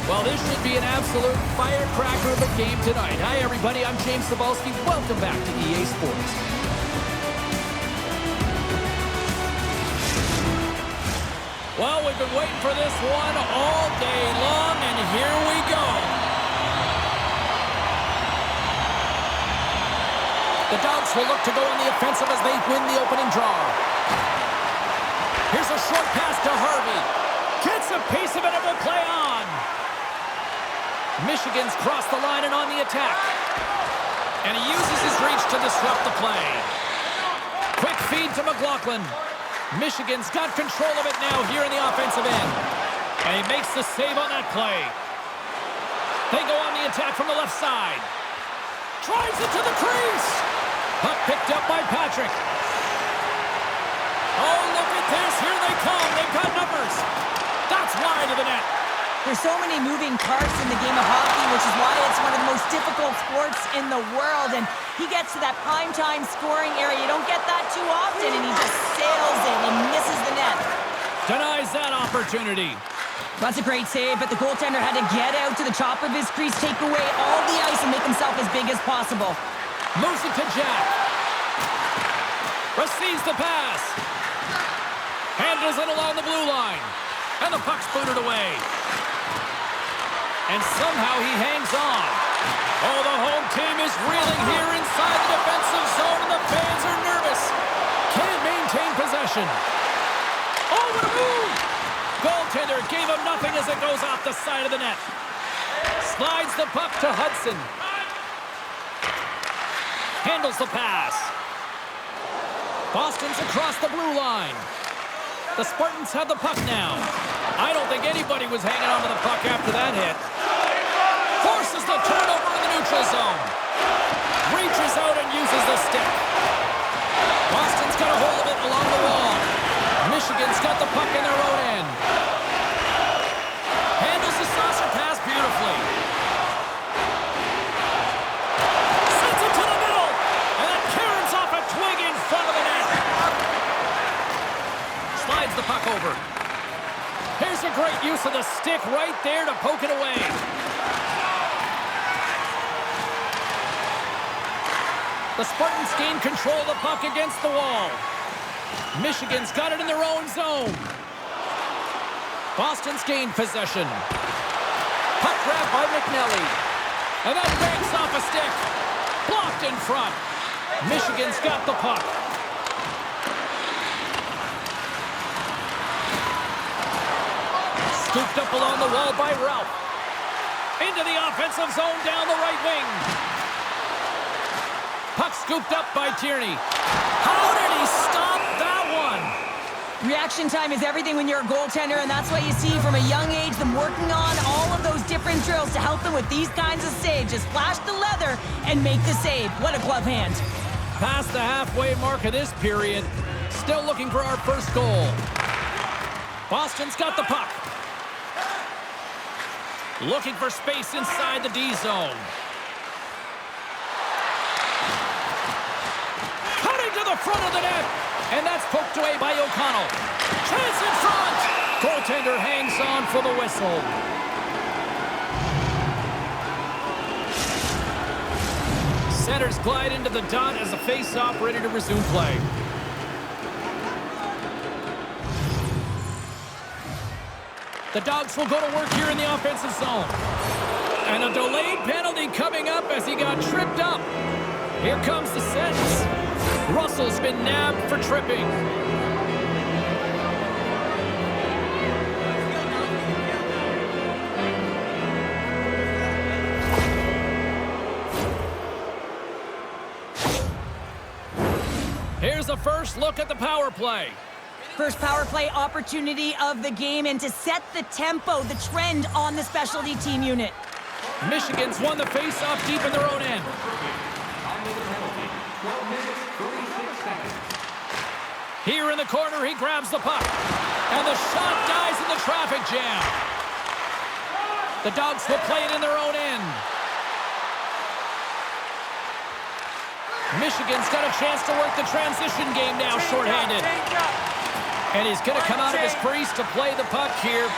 Well, this should be an absolute firecracker of a game tonight. Hi, everybody. I'm James Cebulski. Welcome back to EA Sports. Well, we've been waiting for this one all day long, and here we go. The Dogs will look to go on the offensive as they win the opening draw. Here's a short pass to Harvey. Gets a piece of it and will play on. Michigan's crossed the line and on the attack. And he uses his reach to disrupt the play. Quick feed to McLaughlin. Michigan's got control of it now here in the offensive end. And he makes the save on that play. They go on the attack from the left side. Drives it to the crease. Puck picked up by Patrick. Oh, look at this. Here they come. They've got numbers. That's wide of the net. There's so many moving parts in the game of hockey, which is why it's one of the most difficult sports in the world. And he gets to that prime-time scoring area. You don't get that too often, and he just sails in and misses the net. Denies that opportunity. That's a great save, but the goaltender had to get out to the top of his crease, take away all the ice, and make himself as big as possible. Moves it to Jack. Receives the pass. Handles it along the blue line. And the puck's booted away. And somehow he hangs on. Oh, the home team is reeling here inside the defensive zone, and the fans are nervous. Can't maintain possession. Oh, what a move! Goaltender gave him nothing as it goes off the side of the net. Slides the puck to Hudson. Handles the pass. Boston's across the blue line. The Spartans have the puck now. I don't think anybody was hanging on to the puck after that hit. Forces the turnover in the neutral zone. Reaches out and uses the stick. Boston's got a hold of it along the wall. Michigan's got the puck in their own end. Handles the saucer pass beautifully. Sends it to the middle. And then caroms off a twig in front of the net. Slides the puck over. Here's a great use of the stick right there to poke it away. The Spartans gain control of the puck against the wall. Michigan's got it in their own zone. Boston's gained possession. Puck grab by McNelly. And that banks off a stick. Blocked in front. Michigan's got the puck. Scooped up along the wall by Ralph. Into the offensive zone down the right wing. Puck scooped up by Tierney. How did he stop that one? Reaction time is everything when you're a goaltender, and that's why you see from a young age them working on all of those different drills to help them with these kinds of saves. Just flash the leather and make the save. What a glove hand. Past the halfway mark of this period. Still looking for our first goal. Boston's got the puck. Looking for space inside the D zone. Cutting to the front of the net. And that's poked away by O'Connell. Chance in front. Goaltender hangs on for the whistle. Centers glide into the dot as a face-off ready to resume play. The Dogs will go to work here in the offensive zone. And a delayed penalty coming up as he got tripped up. Here comes the sentence. Russell's been nabbed for tripping. Here's a first look at the power play. First power play opportunity of the game, and to set the tempo, the trend on the specialty team unit. Michigan's won the face-off deep in their own end. Here in the corner, he grabs the puck. And the shot dies in the traffic jam. The Dogs will play it in their own end. Michigan's got a chance to work the transition game now, shorthanded. And he's going to come out of his crease to play the puck here.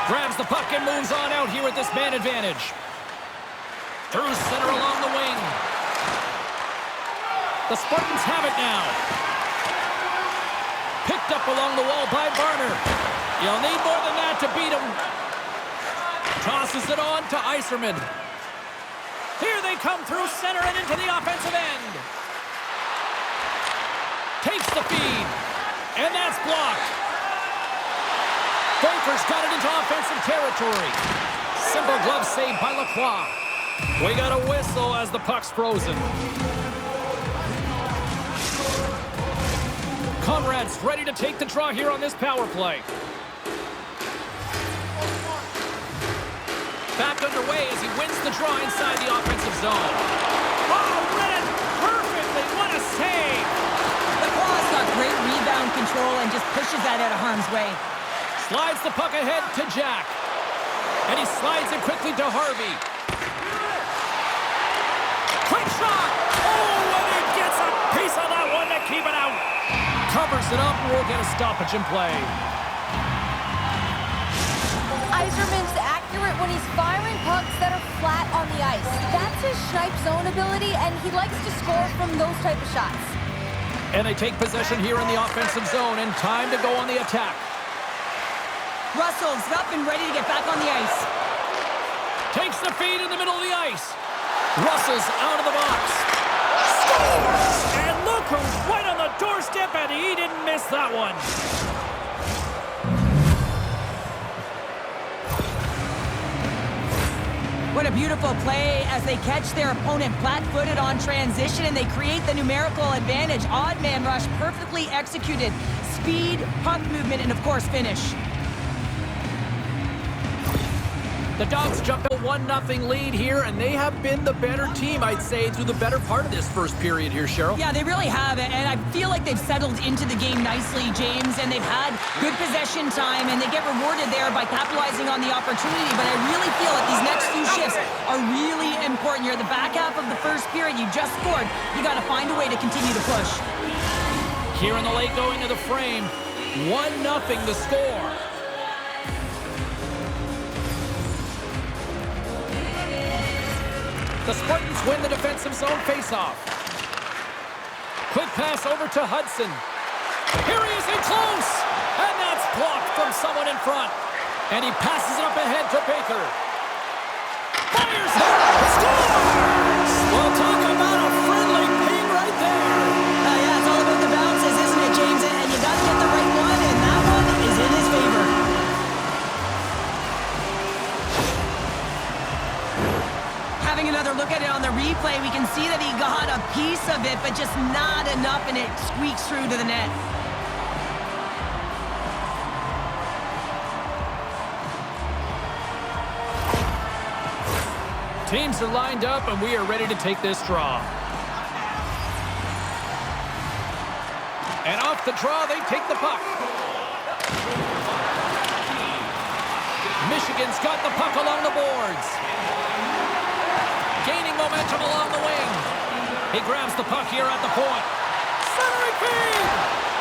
Grabs the puck and moves on out here with this man advantage. Through center along the wing. The Spartans have it now. Picked up along the wall by Barner. You'll need more than that to beat him. Tosses it on to Iserman. Here they come through center and into the offensive end. Takes the feed. And that's blocked. Baker's got it into offensive territory. Simple glove save by Lacroix. We got a whistle as the puck's frozen. Conrad's ready to take the draw here on this power play. Back underway as he wins the draw inside the offensive zone. Oh, read it perfectly. What a save. Lacroix's got great rebound control and just pushes that out of harm's way. Slides the puck ahead to Jack. And he slides it quickly to Harvey. Quick shot! Oh, and he gets a piece of that one to keep it out. Covers it up, and we'll get a stoppage in play. Iserman's accurate when he's firing pucks that are flat on the ice. That's his snipe zone ability, and he likes to score from those type of shots. And they take possession here in the offensive zone, and time to go on the attack. Russell's up and ready to get back on the ice. Takes the feed in the middle of the ice. Russell's out of the box. Scores! And look who's right on the doorstep, and he didn't miss that one. What a beautiful play as they catch their opponent flat-footed on transition, and they create the numerical advantage. Odd man rush, perfectly executed. Speed, puck movement, and of course, finish. The Dogs jump a 1-0 lead here, and they have been the better team, I'd say, through the better part of this first period here, Cheryl. Yeah, they really have, and I feel like they've settled into the game nicely, James, and they've had good possession time, and they get rewarded there by capitalizing on the opportunity, but I really feel that these next few shifts are really important. You're at the back half of the first period, you just scored, you got to find a way to continue to push. Here in the late going to the frame, 1-0 the score. The Spartans win the defensive zone faceoff. Quick pass over to Hudson. Here he is in close. And that's blocked from someone in front. And he passes it up ahead to Baker. Fires it. Scores! Well, talk about a friendly ping right there. Yeah, it's all about the bounces, isn't it, James? And you got to get the right one, and that one is in his favor. Having another look at it on the replay, we can see that he got a piece of it, but just not enough, and it squeaks through to the net. Teams are lined up, and we are ready to take this draw. And off the draw, they take the puck. Michigan's got the puck along the boards. Gaining momentum along the wing. He grabs the puck here at the point. Centering feed!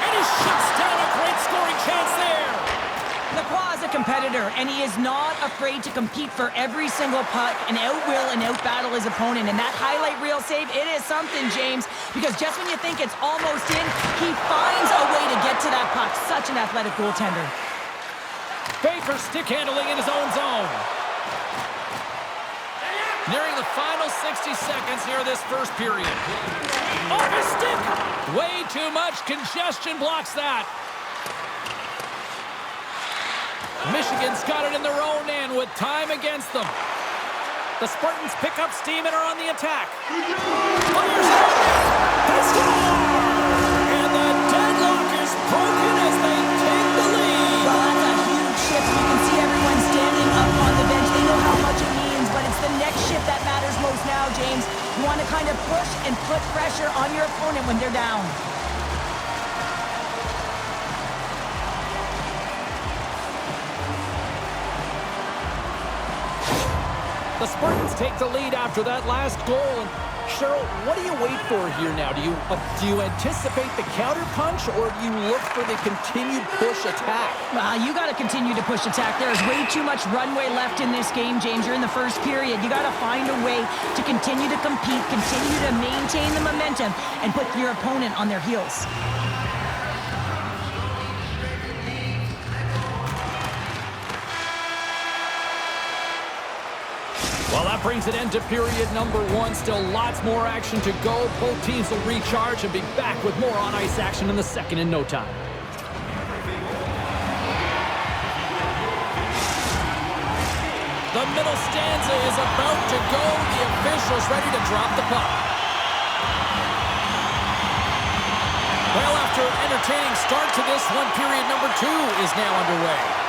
And he shuts down a great scoring chance there. Lacroix is a competitor, and he is not afraid to compete for every single puck and out-will and out-battle his opponent. And that highlight reel save, it is something, James, because just when you think it's almost in, he finds a way to get to that puck. Such an athletic goaltender. Baker stick handling in his own zone. Nearing the final 60 seconds here of this first period. Off his stick! Way too much congestion blocks that. Michigan's got it in their own end with time against them. The Spartans pick up steam and are on the attack. Fires it up. They score! And the deadlock is broken as they take the lead. Well, that's a huge shift. You can see everyone standing up on the bench. They know how much it means, but it's the next shift that matters most now, James. You want to kind of push and put pressure on your opponent when they're down. The Spartans take the lead after that last goal, and Cheryl, what do you wait for here now? Do you anticipate the counter punch, or do you look for the continued push attack? You got to continue to push attack. There is way too much runway left in this game, James. You're in the first period. You got to find a way to continue to compete, continue to maintain the momentum, and put your opponent on their heels. Well, that brings an end to period number 1. Still lots more action to go. Both teams will recharge and be back with more on-ice action in the second in no time. The middle stanza is about to go. The officials ready to drop the puck. Well, after an entertaining start to this one, period number 2 is now underway.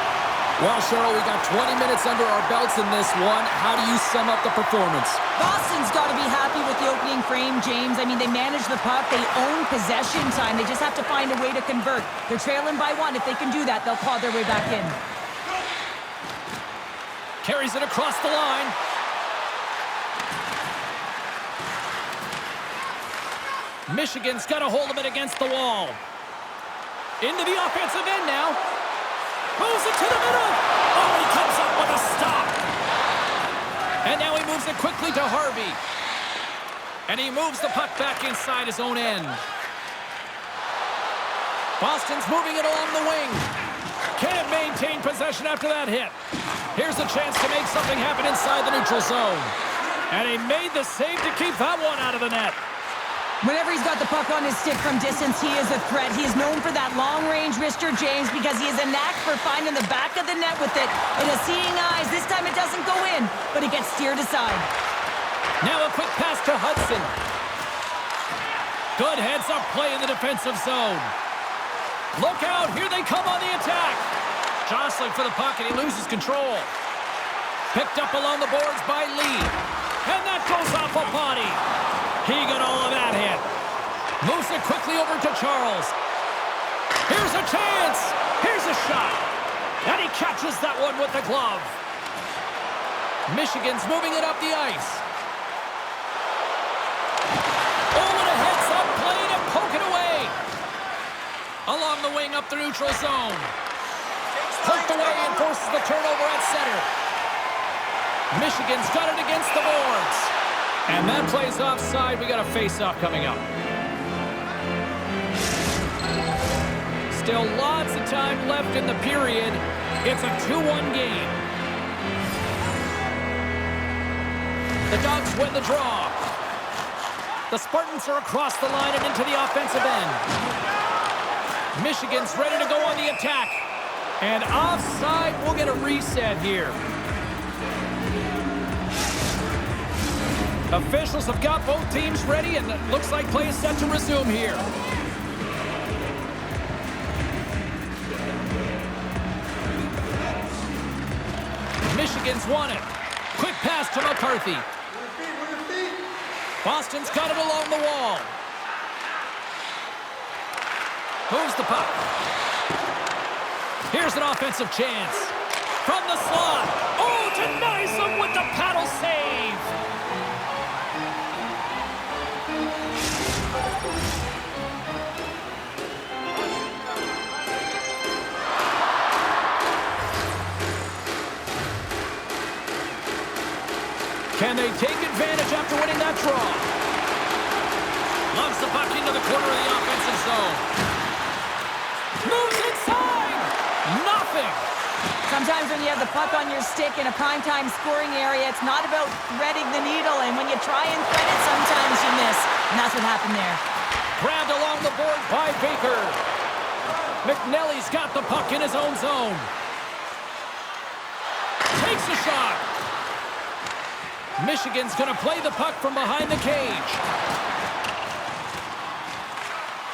Well, Cheryl, we got 20 minutes under our belts in this one. How do you sum up the performance? Boston's got to be happy with the opening frame, James. I mean, they manage the puck. They own possession time. They just have to find a way to convert. They're trailing by 1. If they can do that, they'll claw their way back in. Carries it across the line. Michigan's got a hold of it against the wall. Into the offensive end now. Moves it to the middle. Oh, he comes up with a stop. And now he moves it quickly to Harvey. And he moves the puck back inside his own end. Boston's moving it along the wing. Can't maintain possession after that hit. Here's a chance to make something happen inside the neutral zone. And he made the save to keep that one out of the net. Whenever he's got the puck on his stick from distance, he is a threat. He is known for that long-range wrister, James, because he has a knack for finding the back of the net with it. It has seeing eyes. This time it doesn't go in, but it gets steered aside. Now a quick pass to Hudson. Good heads-up play in the defensive zone. Look out. Here they come on the attack. Jostling for the puck, and he loses control. Picked up along the boards by Lee. And that goes off a body. He got all of that hit. Moves it quickly over to Charles. Here's a chance. Here's a shot. And he catches that one with the glove. Michigan's moving it up the ice. Oh, and a heads-up play to poke it away. Along the wing up the neutral zone. Poked away and forces the turnover at center. Michigan's got it against the boards. And that play's offside. We got a face-off coming up. Still lots of time left in the period. It's a 2-1 game. The Dogs win the draw. The Spartans are across the line and into the offensive end. Michigan's ready to go on the attack. And offside, we'll get a reset here. Officials have got both teams ready, and it looks like play is set to resume here. Michigan's won it. Quick pass to McCarthy. Boston's got it along the wall. Moves the puck. Here's an offensive chance. From the slot. Oh, denies him with the paddle save. Can they take advantage after winning that draw? Loves the puck into the corner of the offensive zone. Moves inside! Nothing! Sometimes when you have the puck on your stick in a primetime scoring area, it's not about threading the needle, and when you try and thread it, sometimes you miss. And that's what happened there. Grabbed along the board by Baker. McNally's got the puck in his own zone. Takes a shot. Michigan's going to play the puck from behind the cage.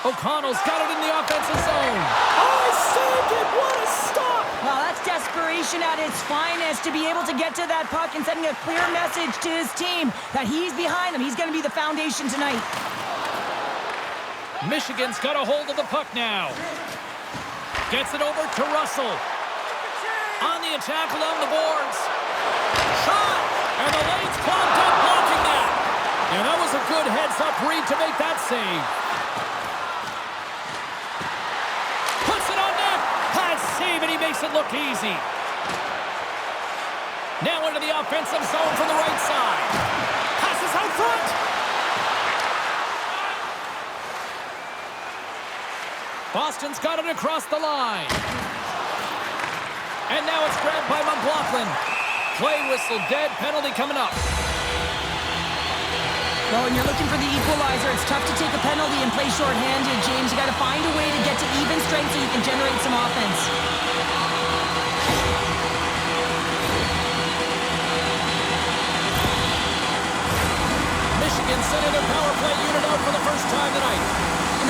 O'Connell's got it in the offensive zone. Oh, he saved it! What a stop! Well, that's desperation at its finest, to be able to get to that puck and sending a clear message to his team that he's behind them. He's going to be the foundation tonight. Michigan's got a hold of the puck now. Gets it over to Russell. On the attack along the boards. Shot! And the lane's clogged up blocking that. And that was a good Opens up Reed to make that save. Puts it on net. High save, and he makes it look easy. Now into the offensive zone from the right side. Passes out front. Boston's got it across the line. And now it's grabbed by McLaughlin. Play whistle dead. Penalty coming up. Well, when you're looking for the equalizer, it's tough to take a penalty and play shorthanded, James. You got to find a way to get to even strength so you can generate some offense. Michigan sending their power play unit out for the first time tonight.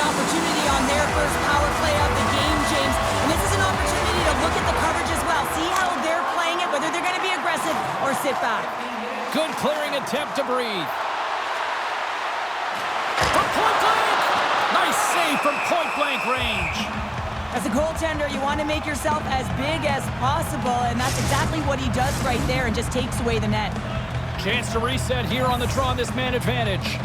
An opportunity on their first power play of the game, James. And this is an opportunity to look at the coverage as well. See how they're playing it, whether they're going to be aggressive or sit back. Good clearing attempt to breathe. From point blank! Nice save from point blank range. As a goaltender, you want to make yourself as big as possible, and that's exactly what he does right there and just takes away the net. Chance to reset here on the draw on this man advantage.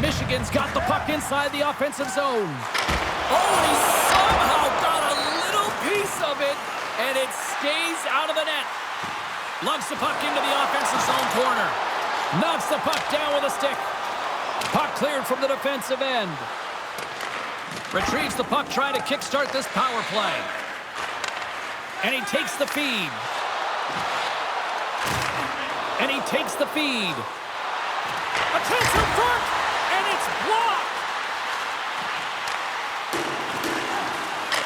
Michigan's got the puck inside the offensive zone. Oh, and he somehow got a little piece of it, and it stays out of the net. Lugs the puck into the offensive zone corner. Knocks the puck down with a stick. Puck cleared from the defensive end. Retrieves the puck, trying to kickstart this power play. And he takes the feed. And he takes the feed. A chance in front, and it's blocked.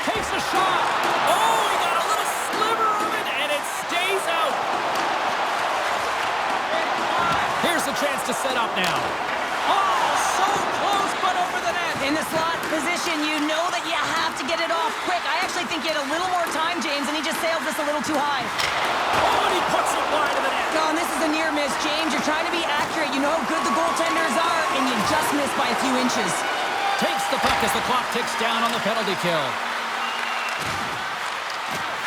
Takes a shot. Oh, he got a little sliver of it, and it stays out. Here's a chance to set up now. Oh, so close, but over the net. In the slot position, you know that you have to get it off quick. I actually think he had a little more time, James, and he just sailed this a little too high. Oh, and he puts it wide of the net. No, and this is a near miss, James. You're trying to be accurate. You know how good the goaltenders are, and you just missed by a few inches. Takes the puck as the clock ticks down on the penalty kill.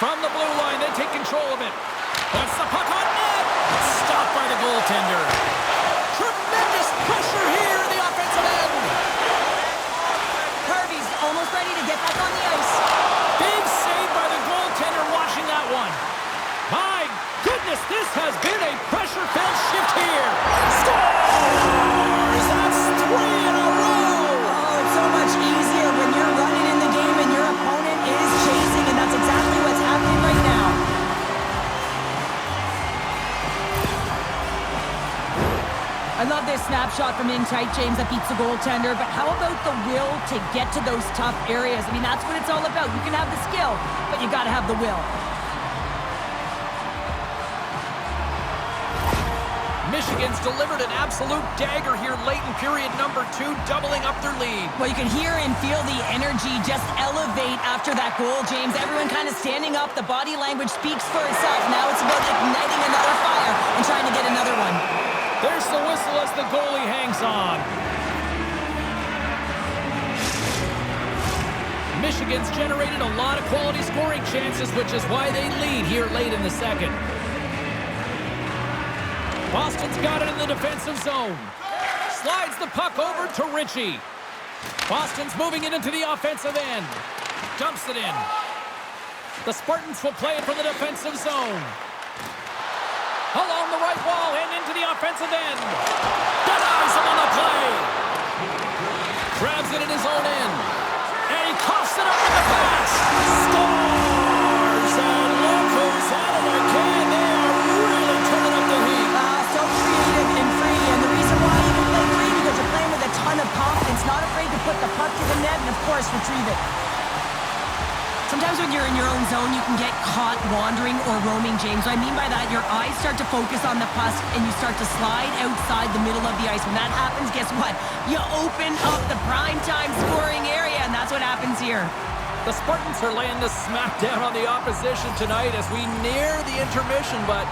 From the blue line, they take control of it. Puts the puck on net. Stopped by the goaltender. Tremendous pressure here in the offensive end. Harvey's almost ready to get back on the ice. Big save by the goaltender watching that one. My goodness, this has been a pressure-filled shift here. Scores! That's 3 in a row. Oh, it's so much easier when you're running in the game and your opponent is chasing, and that's exactly what's happening right now. I love this snapshot from in tight, James, that beats the goaltender, but how about the will to get to those tough areas? I mean, that's what it's all about. You can have the skill, but you got to have the will. Michigan's delivered an absolute dagger here late in period number 2, doubling up their lead. Well, you can hear and feel the energy just elevate after that goal, James. Everyone kind of standing up. The body language speaks for itself. Now it's about igniting another fire and trying to get another one. There's the whistle as the goalie hangs on. Michigan's generated a lot of quality scoring chances, which is why they lead here late in the second. Boston's got it in the defensive zone. Slides the puck over to Ritchie. Boston's moving it into the offensive end. Dumps it in. The Spartans will play it from the defensive zone. Along the right wall and into the offensive end. Denies him on the play. Grabs it in his own end. And he coughs it up with the pass. Scores! And look who's at it again. They are really turning up the heat. So creative and free. And the reason why you can play free because you're playing with a ton of confidence. Not afraid to put the puck to the net and, of course, retrieve it. Sometimes when you're in your own zone, you can get caught wandering or roaming, James. What I mean by that, your eyes start to focus on the puck and you start to slide outside the middle of the ice. When that happens, guess what? You open up the primetime scoring area, and that's what happens here. The Spartans are laying the smackdown on the opposition tonight as we near the intermission, but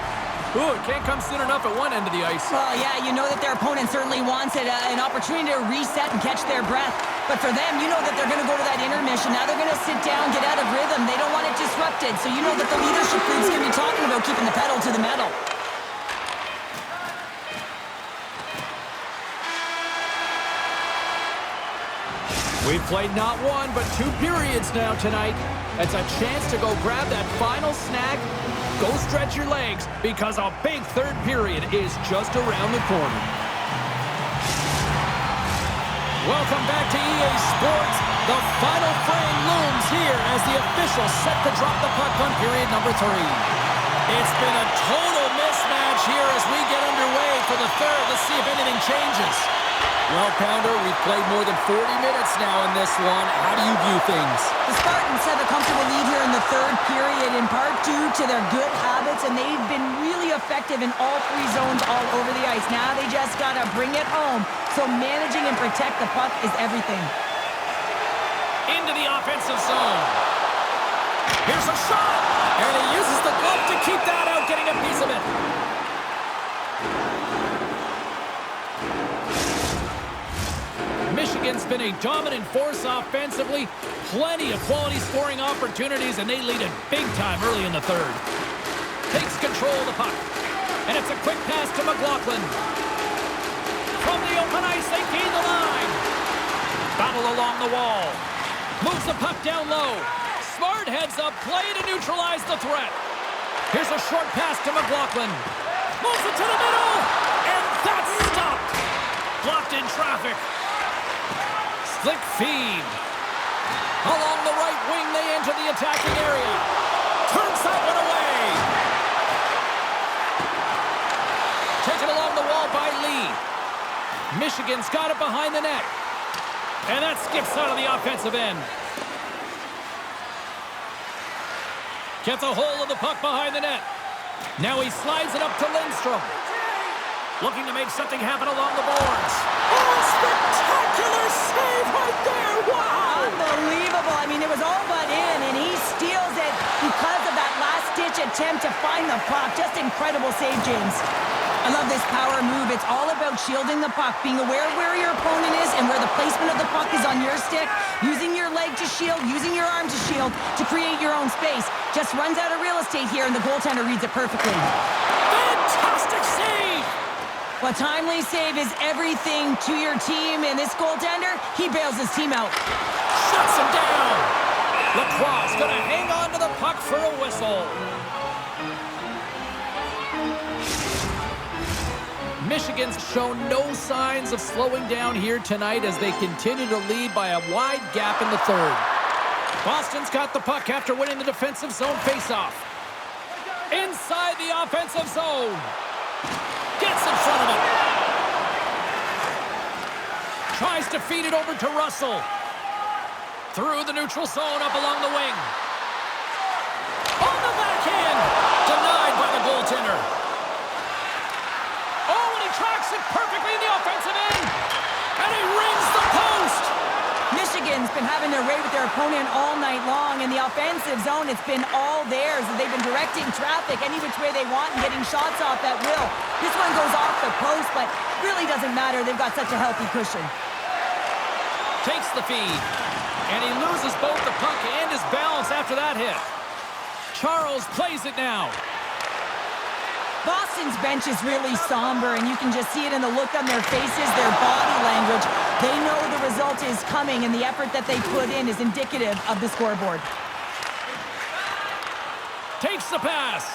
ooh, it can't come soon enough at one end of the ice. Well, yeah, you know that their opponent certainly wants it, an opportunity to reset and catch their breath. But for them, you know that they're going to go to that intermission. Now they're going to sit down, get out of rhythm. They don't want it disrupted. So you know that the leadership group's going to be talking about keeping the pedal to the metal. We've played not one, but 2 periods now tonight. It's a chance to go grab that final snack. Go stretch your legs, because a big 3rd period is just around the corner. Welcome back to EA Sports. The final frame looms here as the officials set to drop the puck on period number 3. It's been a total mismatch here as we get underway for the 3rd. Let's see if anything changes. Well, Pounder, we've played more than 40 minutes now in this one. How do you view things? The Spartans have a comfortable lead here in the 3rd period, in part due to their good habits, and they've been really effective in all 3 zones all over the ice. Now they just got to bring it home, so managing and protect the puck is everything. Into the offensive zone. Here's a shot, and he uses the glove to keep that out, getting a piece of it. Michigan's been a dominant force offensively. Plenty of quality scoring opportunities, and they lead it big time early in the 3rd. Takes control of the puck. And it's a quick pass to McLaughlin. From the open ice, they gain the line. Battle along the wall. Moves the puck down low. Smart heads up play to neutralize the threat. Here's a short pass to McLaughlin. Moves it to the middle. And that's stopped. Blocked in traffic. Slick feed. Along the right wing, they enter the attacking area. Turns that one away. Taken along the wall by Lee. Michigan's got it behind the net. And that skips out of the offensive end. Gets a hold of the puck behind the net. Now he slides it up to Lindstrom. Looking to make something happen along the boards. Oh, spectacular save right there! Wow! Unbelievable. I mean, it was all but in, and he steals it because of that last-ditch attempt to find the puck. Just incredible save, James. I love this power move. It's all about shielding the puck, being aware of where your opponent is and where the placement of the puck is on your stick, using your leg to shield, using your arm to shield to create your own space. Just runs out of real estate here, and the goaltender reads it perfectly. Fantastic save! A timely save is everything to your team, and this goaltender, he bails his team out. Shuts him down! Lacroix gonna hang on to the puck for a whistle. Michigan's shown no signs of slowing down here tonight as they continue to lead by a wide gap in the 3rd. Boston's got the puck after winning the defensive zone faceoff. Inside the offensive zone. Gets in front of him. Tries to feed it over to Russell. Through the neutral zone, up along the wing. On the backhand. Denied by the goaltender. Oh, and he tracks it perfectly in the offensive end. And he rings the post. Michigan's been having their way with their opponent all night long. In the offensive zone, it's been all theirs. They've been directing traffic any which way they want and getting shots off at will. This one goes off the post, but really doesn't matter. They've got such a healthy cushion. Takes the feed. And he loses both the puck and his balance after that hit. Charles plays it now. Boston's bench is really somber, and you can just see it in the look on their faces, their body language. They know the result is coming, and the effort that they put in is indicative of the scoreboard. Takes the pass.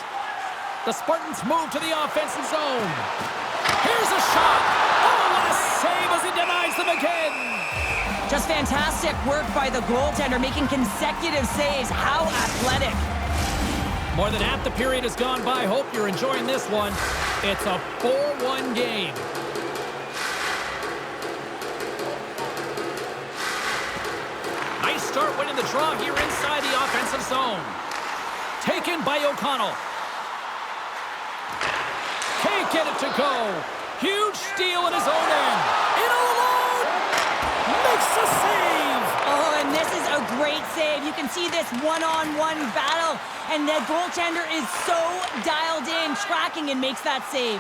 The Spartans move to the offensive zone. Here's a shot. Oh, what a save as he denies them again. Just fantastic work by the goaltender, making consecutive saves. How athletic. More than half the period has gone by. Hope you're enjoying this one. It's a 4-1 game. Nice start winning the draw here inside the offensive zone. Taken by O'Connell. Can't get it to go. Huge steal at his own end. In all alone. Makes the save. Oh, and this is a great save. You can see this one-on-one battle, and the goaltender is so dialed in, tracking, and makes that save.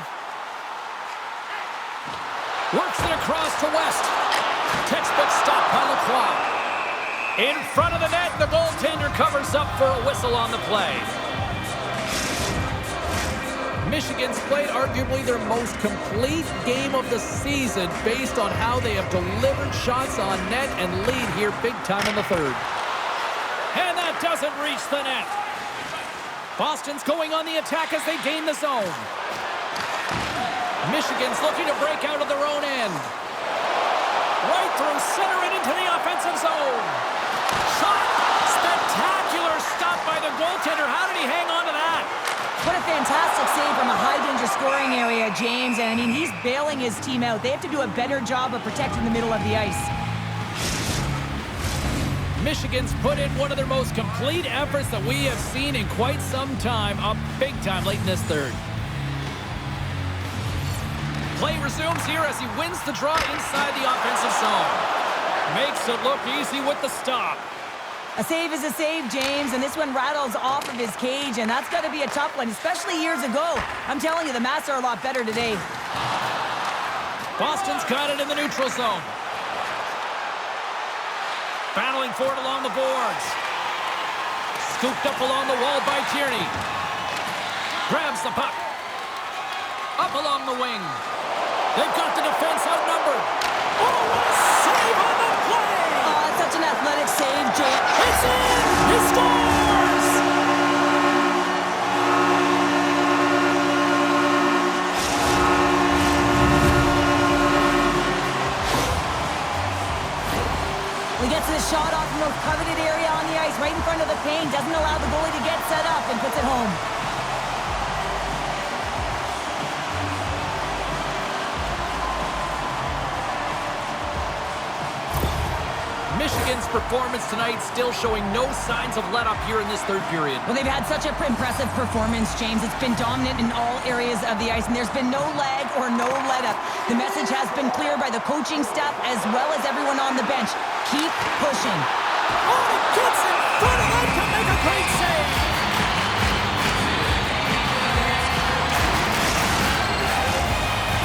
Works it across to West. Textbook stop by Lacroix. In front of the net, the goaltender covers up for a whistle on the play. Michigan's played arguably their most complete game of the season based on how they have delivered shots on net and lead here big time in the third. And that doesn't reach the net. Boston's going on the attack as they gain the zone. Michigan's looking to break out of their own end. Right through center and into the offensive zone. Shot! Spectacular stop by the goaltender. How did he hang on to that? What a fantastic save from a high-danger scoring area, James. And, I mean, he's bailing his team out. They have to do a better job of protecting the middle of the ice. Michigan's put in one of their most complete efforts that we have seen in quite some time, up big time late in this third. Play resumes here as he wins the draw inside the offensive zone. Makes it look easy with the stop. A save is a save, James, and this one rattles off of his cage, and that's got to be a tough one, especially years ago. I'm telling you, the Mats are a lot better today. Boston's got it in the neutral zone. Battling for it along the boards. Scooped up along the wall by Tierney. Grabs the puck. Up along the wing. They've got the defense outnumbered. Oh, what a save on the play! Oh, it's such an athletic save, James. It's in! He scores! He gets his shot off from the coveted area on the ice, right in front of the paint. Doesn't allow the goalie to get set up and puts it home. Michigan's performance tonight still showing no signs of let-up here in this third period. Well, they've had such an impressive performance, James. It's been dominant in all areas of the ice, and there's been no lag or no let-up. The message has been clear by the coaching staff as well as everyone on the bench. Keep pushing. Oh, he gets in front of them to make a great save!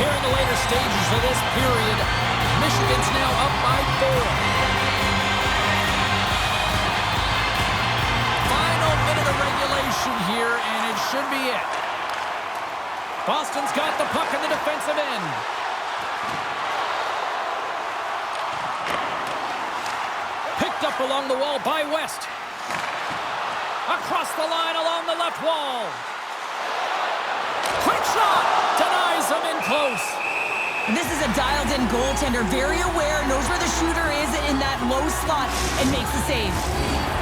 Here in the later stages of this period, Michigan's now up by 4. Minute of regulation here, and it should be it. Boston's got the puck in the defensive end. Picked up along the wall by West. Across the line along the left wall. Quick shot! Denies him in close. This is a dialed-in goaltender, very aware, knows where the shooter is in that low slot, and makes the save.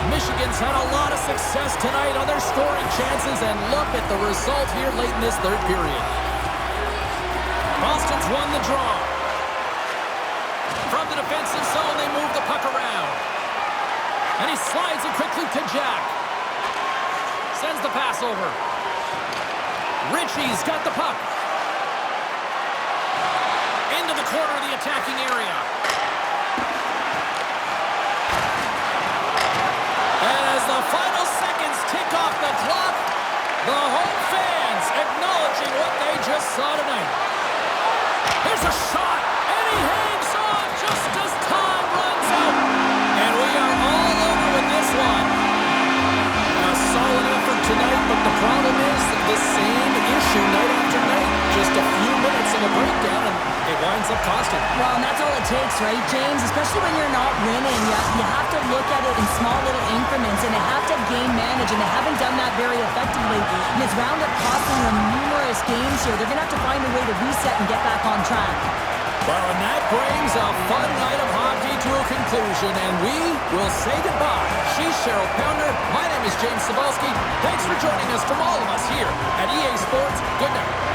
Michigan's had a lot of success tonight on their scoring chances, and look at the result here late in this third period. Boston's won the draw. From the defensive zone, they move the puck around. And he slides it quickly to Jack. Sends the pass over. Ritchie's got the puck. Into the corner of the attacking area. And as the final seconds tick off the clock, the home fans acknowledging what they just saw tonight. There's a shot, and he hangs on just as time runs out. And we are all over with this one. A solid effort tonight, but the problem is the same issue night after night. Just a few minutes of a breakdown, and it winds up costing. Well, and that's all it takes, right, James? Especially when you're not winning. You have to look at it in small little increments, and they have to game manage, and they haven't done that very effectively. And it's wound up costing them numerous games here. They're going to have to find a way to reset and get back on track. Well, and that brings a fun night of hockey to a conclusion, and we will say goodbye. She's Cheryl Pounder. My name is James Cebulski. Thanks for joining us from all of us here at EA Sports. Good night.